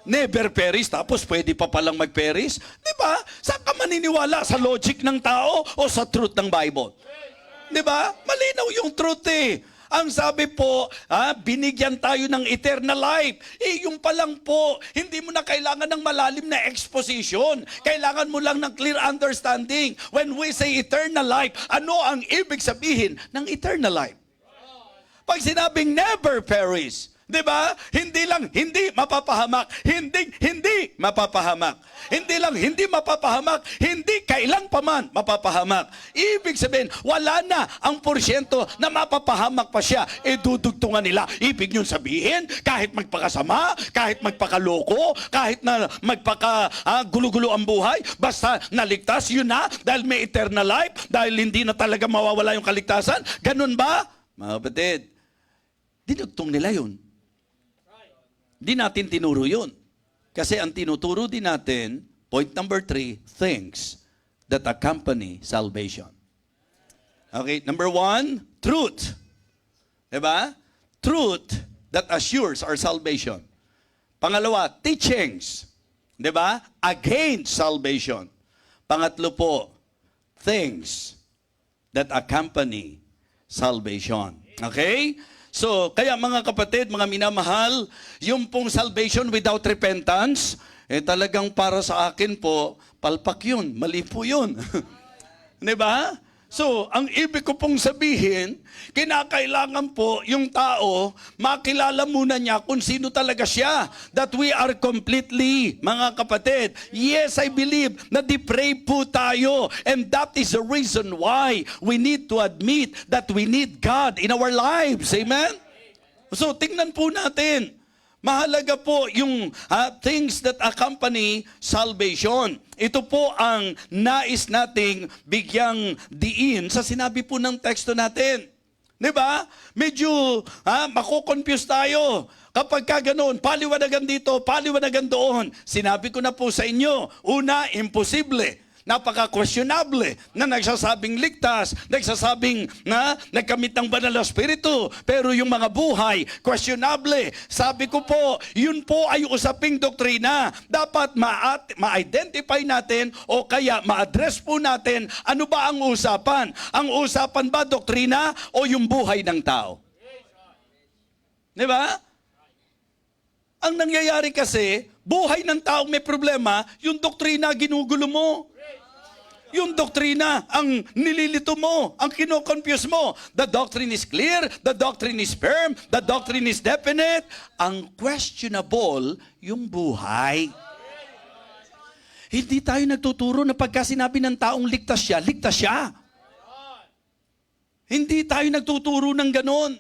Never perish tapos pwede pa palang mag-perish. Diba? Saan ka maniniwala? Sa logic ng tao o sa truth ng Bible? Diba? Malinaw yung truth eh. Ang sabi po, binigyan tayo ng eternal life. Yung pa lang po, hindi mo na kailangan ng malalim na exposition. Kailangan mo lang ng clear understanding. When we say eternal life, ano ang ibig sabihin ng eternal life? Pag sinabing never perish, diba? Hindi lang hindi mapapahamak. Hindi mapapahamak. Hindi lang hindi mapapahamak. Hindi kailan pa man mapapahamak. Ibig sabihin, wala na ang porsyento na mapapahamak pa siya. Dudugtungan nila. Ibig nyo sabihin, kahit magpakasama, kahit magpakaloko, kahit na magpakagulo-gulo ang buhay, basta naligtas, yun na, dahil may eternal life, dahil hindi na talaga mawawala yung kaligtasan. Ganun ba? Mga kapatid, dinugtong nila yun. Di natin tinuro yun. Kasi ang tinuturo din natin, point number 3, things that accompany salvation. Okay, number 1, truth. Diba? Truth that assures our salvation. Pangalawa, teachings. Diba? Against salvation. Pangatlo po, things that accompany salvation. Okay? So, kaya mga kapatid, mga minamahal, yung pong salvation without repentance, talagang para sa akin po, palpak yun, mali po yun. Diba? So, ang ibig ko pong sabihin, kinakailangan po yung tao, makilala muna niya kung sino talaga siya. That we are completely, mga kapatid. Yes, I believe na depraved po tayo. And that is the reason why we need to admit that we need God in our lives. Amen? So, tingnan po natin. Mahalaga po yung things that accompany salvation. Ito po ang nais nating bigyang diin sa sinabi po ng teksto natin. Diba? Medyo mako-confuse tayo. Kapag ka ganoon, paliwanagan dito, paliwanagan doon. Sinabi ko na po sa inyo, una, imposible. Napaka-questionable na nagsasabing ligtas, nagsasabing na nagkamit ng banal na spiritu, pero yung mga buhay, questionable. Sabi ko po, yun po ay usaping doktrina. Dapat ma-identify natin o kaya ma-address po natin ano ba ang usapan. Ang usapan ba doktrina o yung buhay ng tao? Di ba? Ang nangyayari kasi, buhay ng taong may problema, yung doktrina ginugulo mo. Yung doktrina ang nililito mo, ang kino-confuse mo. The doctrine is clear, the doctrine is firm, the doctrine is definite. Ang questionable, yung buhay. Hindi tayo nagtuturo na pagka sinabi ng taong ligtas siya, ligtas siya. Hindi tayo nagtuturo ng ganon.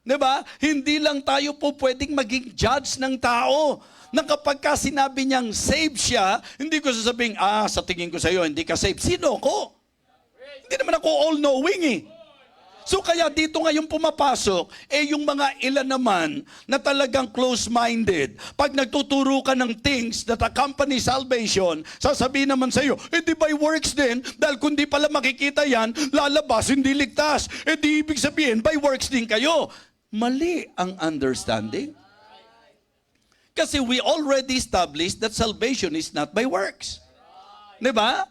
Diba? Hindi lang tayo po pwedeng maging judge ng tao. Na kapag ka sinabi niyang save siya, hindi ko sasabihin, sa tingin ko sa'yo, hindi ka save. Sino ko? Hindi naman ako all-knowing eh. So kaya dito ngayon pumapasok, yung mga ilan naman na talagang close-minded. Pag nagtuturo ka ng things that accompany salvation, sasabihin naman sa'yo, di by works din, dahil kung di pala makikita yan, lalabas, hindi ligtas. Di ibig sabihin, by works din kayo. Mali ang understanding. Kasi we already established that salvation is not by works. Diba?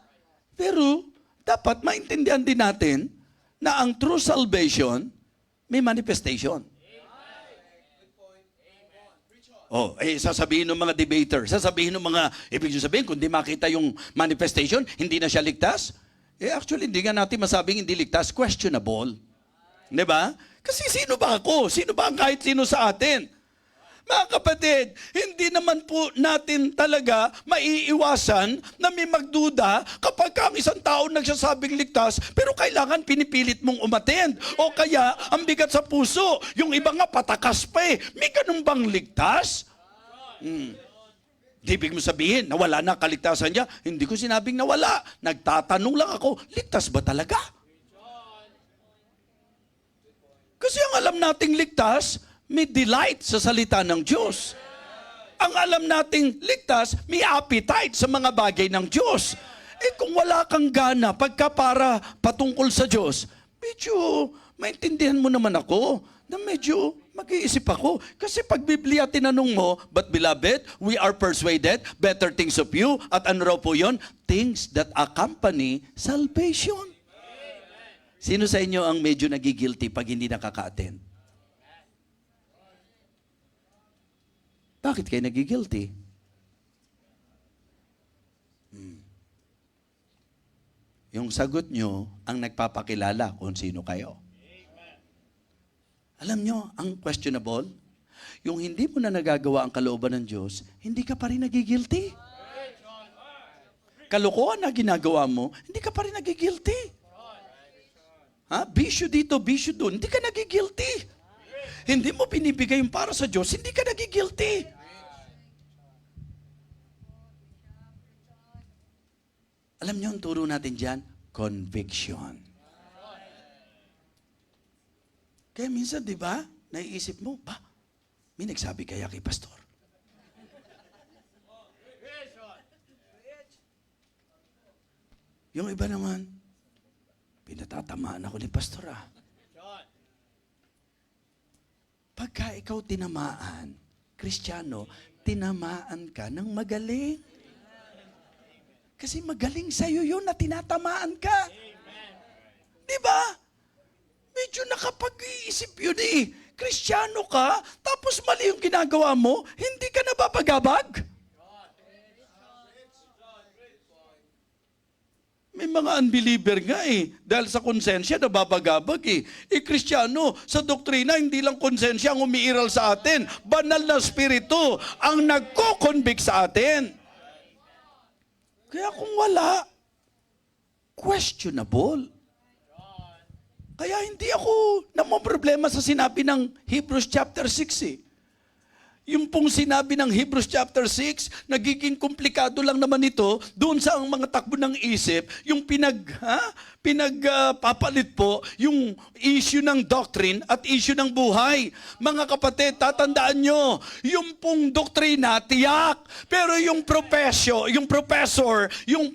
Pero dapat maintindihan din natin na ang true salvation may manifestation. Sasabihin ng mga debater, sasabihin ng mga, ibig sabihin, kung di makita yung manifestation, hindi na siya ligtas? Actually, hindi nga natin masabing hindi ligtas, questionable. Diba? Kasi sino ba ako? Sino ba ang kahit sino sa atin? Mga kapatid, hindi naman po natin talaga maiiwasan na may magduda kapag ang isang tao nagsasabing ligtas, pero kailangan pinipilit mong umattend. O kaya, ang bigat sa puso, yung iba nga patakas pa eh. May ganun bang ligtas? Di ibig mo sabihin, nawala na kaligtasan niya. Hindi ko sinabing nawala. Nagtatanong lang ako, ligtas ba talaga? Kasi ang alam nating ligtas, may delight sa salita ng Diyos. Ang alam nating ligtas, may appetite sa mga bagay ng Diyos. Kung wala kang gana pagka para patungkol sa Diyos, medyo maintindihan mo naman ako na medyo mag-iisip ako. Kasi pag Biblia tinanong mo, but beloved, we are persuaded, better things of you, at ano raw po yun? Things that accompany salvation. Sino sa inyo ang medyo nagigilty pag hindi nakaka-attend? Bakit kayo nagigilty? Yung sagot nyo ang nagpapakilala kung sino kayo. Alam nyo, ang questionable, yung hindi mo na nagagawa ang kalooban ng Diyos, hindi ka pa rin nagigilty. Kalokohan na ginagawa mo, hindi ka pa rin nagigilty. Bisyo dito, bisyo doon, hindi ka nagigilty. Hindi mo binibigay yung para sa Diyos, hindi ka nagigilty. Alam niyo ang turo natin dyan? Conviction. Kaya minsan, di ba, naiisip mo, may nagsabi kaya kay pastor? Yung iba naman, pinatatamaan ako ni pastor Pagka ikaw tinamaan, Kristiyano, tinamaan ka ng magaling. Kasi magaling sa'yo yun na tinatamaan ka. Di ba? Medyo nakapag-iisip yun eh. Kristiyano ka, tapos mali yung ginagawa mo, hindi ka nababagabag. May mga unbeliever nga dahil sa konsensya nababagabag Kristiyano, sa doktrina, hindi lang konsensya ang umiiral sa atin. Banal na spirito ang nagko-convict sa atin. Kaya kung wala, questionable. Kaya hindi ako namumroblema sa sinabi ng Hebrews chapter 6 Yung pong sinabi ng Hebrews chapter 6, nagiging komplikado lang naman ito doon sa ang mga takbo ng isip, yung pinagpapalit po yung issue ng doctrine at issue ng buhay. Mga kapatid, tatandaan nyo, yung pong doktrina, tiyak. Pero yung professor, yung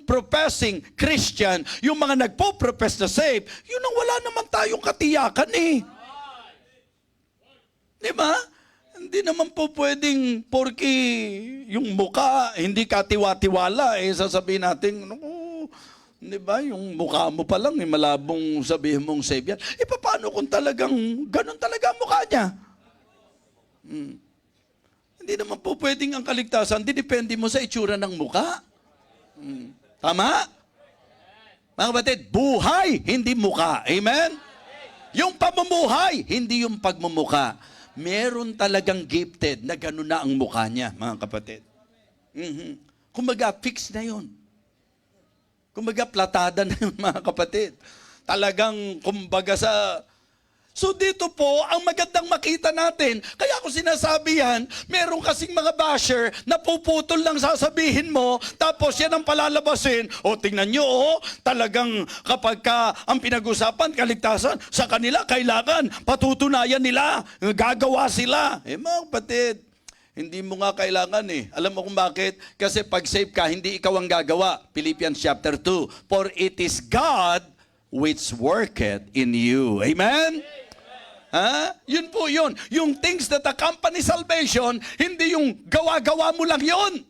professing Christian, yung mga nagpo-profess na save, yun ang wala naman tayong katiyakan Di ba? Hindi naman po pwedeng porki yung muka, hindi ka tiwa-tiwala, sasabihin natin, di ba, yung mukha mo pa lang, malabong sabihin mong save yan. Paano kung talagang, ganun talaga ang mukha niya? Hindi naman po pwedeng ang kaligtasan, didepende mo sa itsura ng muka. Tama? Mga kapatid, buhay, hindi muka. Amen? Yung pamumuhay, hindi yung pagmumuka. Meron talagang gifted na gano'n na ang mukha niya, mga kapatid. Kumbaga, fix na yun. Kumbaga, platada na yun, mga kapatid. Talagang, kumbaga sa... So dito po, ang magandang makita natin, kaya ako sinasabi yan, meron kasing mga basher na puputol lang sasabihin mo, tapos yan ang palalabasin. O tingnan nyo, talagang kapag ang pinag-usapan, kaligtasan, sa kanila kailangan, patutunayan nila, gagawa sila. Mga kapatid, hindi mo nga kailangan eh. Alam mo kung bakit? Kasi pag save ka, hindi ikaw ang gagawa. Philippians chapter 2, for it is God which worketh in you. Amen? Yun po yun. Yung things that accompany salvation, hindi yung gawa-gawa mo lang yun.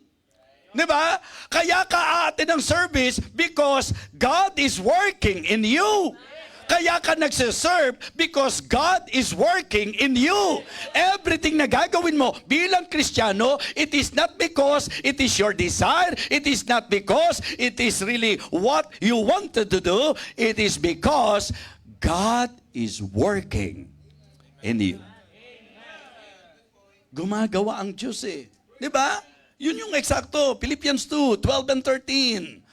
Diba? Kaya ka aatin ng service because God is working in you. Kaya ka nagsiserve because God is working in you. Everything na gagawin mo bilang Kristiyano, it is not because it is your desire, it is not because it is really what you wanted to do, it is because God is working in you. Gumagawa ang Diyos eh. Diba? Yun yung eksakto. Philippians 2:12 and 13.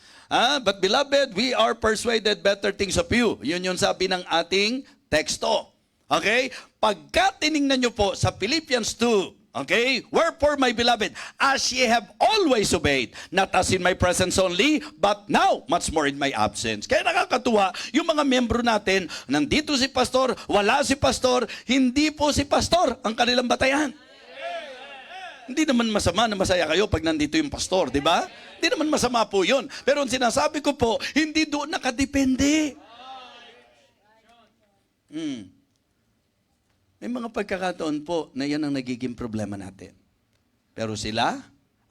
But beloved, we are persuaded better things of you. Yun yung sabi ng ating teksto. Okay? Pagka tiningnan nyo po sa Philippians 2, okay? Wherefore, my beloved, as ye have always obeyed, not as in my presence only, but now, much more in my absence. Kaya nakakatuwa, yung mga membro natin, nandito si pastor, wala si pastor, hindi po si pastor ang kanilang batayan. Hindi naman masama na masaya kayo pag nandito yung pastor, di ba? Hindi naman masama po yun. Pero ang sinasabi ko po, hindi doon nakadepende. May mga pagkakataon po na yan ang nagiging problema natin. Pero sila,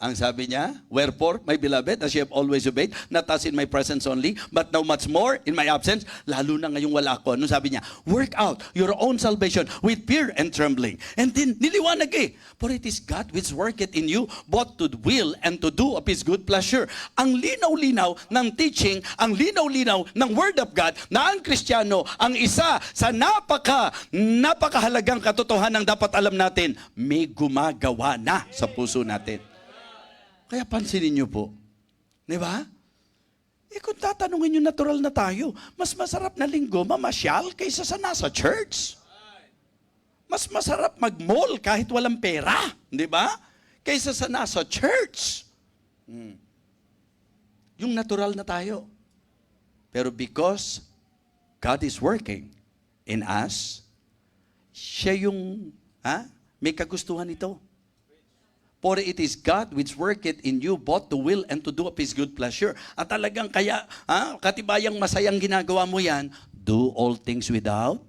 ang sabi niya, wherefore, my beloved, as you have always obeyed, not as in my presence only, but now much more in my absence, lalo na ngayong wala ko. Ano sabi niya? Work out your own salvation with fear and trembling. And then, niliwanag eh, for it is God which worketh in you, both to will and to do of His good pleasure. Ang linaw-linaw ng teaching, ang linaw-linaw ng Word of God, na ang Kristiyano, ang isa sa napakahalagang katotohanan dapat alam natin, may gumagawa na sa puso natin. Kaya pansinin niyo po. Di ba? Kung tatanungin niyo, natural na tayo. Mas masarap na linggo mamasyal kaysa sa nasa church. Mas masarap mag-mall kahit walang pera. Di ba? Kaysa sa nasa church. Yung natural na tayo. Pero because God is working in us, siya yung may kagustuhan ito. For it is God which worketh in you both to will and to do of His good pleasure. At talagang kaya, katibayang masayang ginagawa mo yan, do all things without.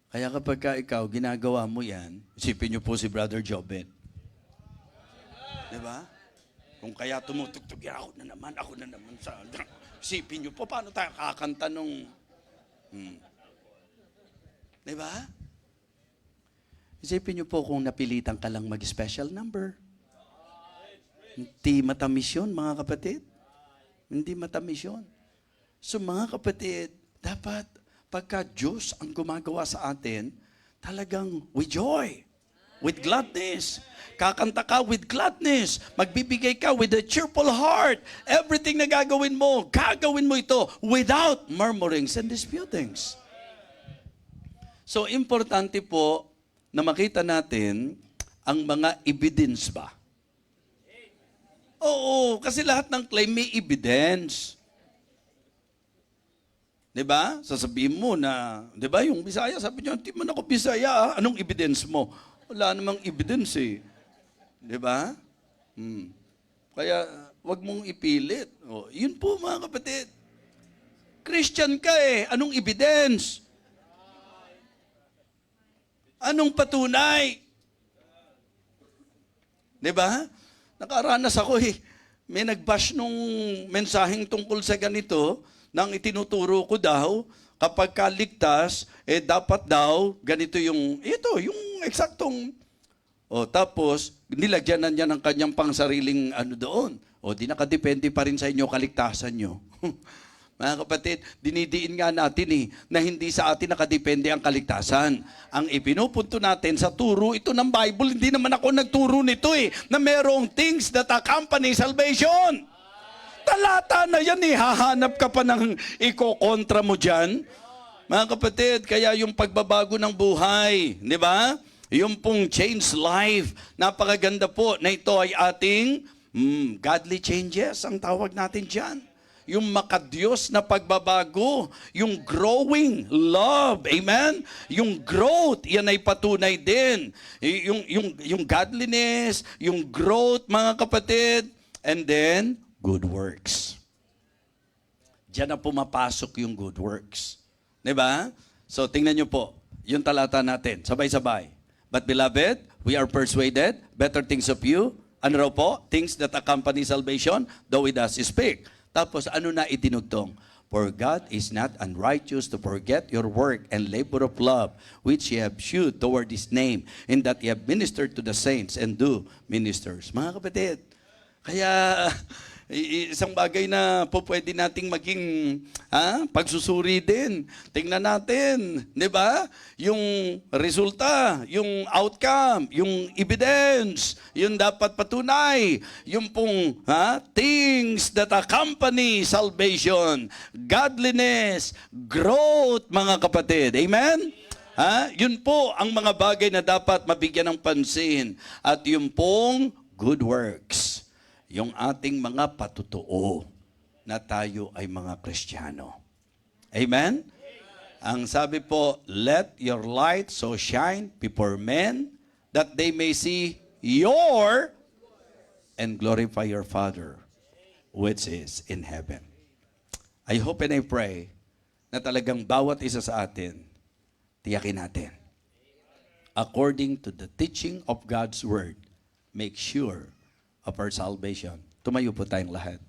Kaya kapag ikaw, ginagawa mo yan, isipin niyo po si Brother Jobet. Diba? Kung kaya tumutugtog, ako na naman sa... Isipin niyo po, paano tayo kakanta nung... Diba? Isipin niyo po kung napilitan ka lang mag-special number. Hindi matamis yun, mga kapatid. Hindi matamis yun. So mga kapatid, dapat pagka Diyos ang gumagawa sa atin, talagang with joy, with gladness. Kakanta ka with gladness. Magbibigay ka with a cheerful heart. Everything na gagawin mo ito without murmurings and disputings. So, importante po na makita natin ang mga evidence ba? Oo, kasi lahat ng claim may evidence. Diba? Sasabihin mo na, diba, yung Bisaya, sabi niyo, hindi man ako Bisaya, anong evidence mo? Wala namang evidence eh. Diba? Kaya, wag mong ipilit. Yun po mga kapatid. Christian ka eh, anong evidence? Anong patunay? Diba? Nakaranas ako eh. May nag-bash nung mensaheng tungkol sa ganito, nang itinuturo ko daw, kapag kaligtas, dapat daw, ganito yung eksaktong, tapos, nilagyan na niya ng kanyang pangsariling doon. Di nakadepende pa rin sa inyo kaligtasan nyo. Mga kapatid, dinidiin nga natin na hindi sa atin nakadepende ang kaligtasan. Ang ipinupunto natin sa turo, ito ng Bible, hindi naman ako nagturo nito na merong things that accompany salvation. Talata na yan hahanap ka pa ng iko-kontra mo dyan. Mga kapatid, kaya yung pagbabago ng buhay, di ba? Yung pong change life, napakaganda po na ito ay ating godly changes, ang tawag natin dyan. Yung makadiyos na pagbabago, yung growing love, amen? Yung growth, yan ay patunay din. Yung godliness, yung growth, mga kapatid, and then, good works. Diyan na pumapasok yung good works. Diba? So, tingnan nyo po, yung talata natin, sabay-sabay. But beloved, we are persuaded, better things of you, ano raw po? Things that accompany salvation, though it does speak. Tapos ano na itinugtong? For God is not unrighteous to forget your work and labor of love, which ye have shewed toward His name, in that ye have ministered to the saints and do ministers. Mga kapatid, kaya isang bagay na po pwede nating maging pagsusuri din. Tingnan natin, di ba? Yung resulta, yung outcome, yung evidence, yung dapat patunay, yung pong things that accompany salvation, godliness, growth, mga kapatid. Amen? Yun po ang mga bagay na dapat mabigyan ng pansin. At yun pong good works. Yung ating mga patutuo na tayo ay mga Kristiyano. Amen? Ang sabi po, let your light so shine before men that they may see your and glorify your Father which is in heaven. I hope and I pray na talagang bawat isa sa atin, tiyakin natin. According to the teaching of God's Word, make sure of our salvation. Tumayo po tayong lahat.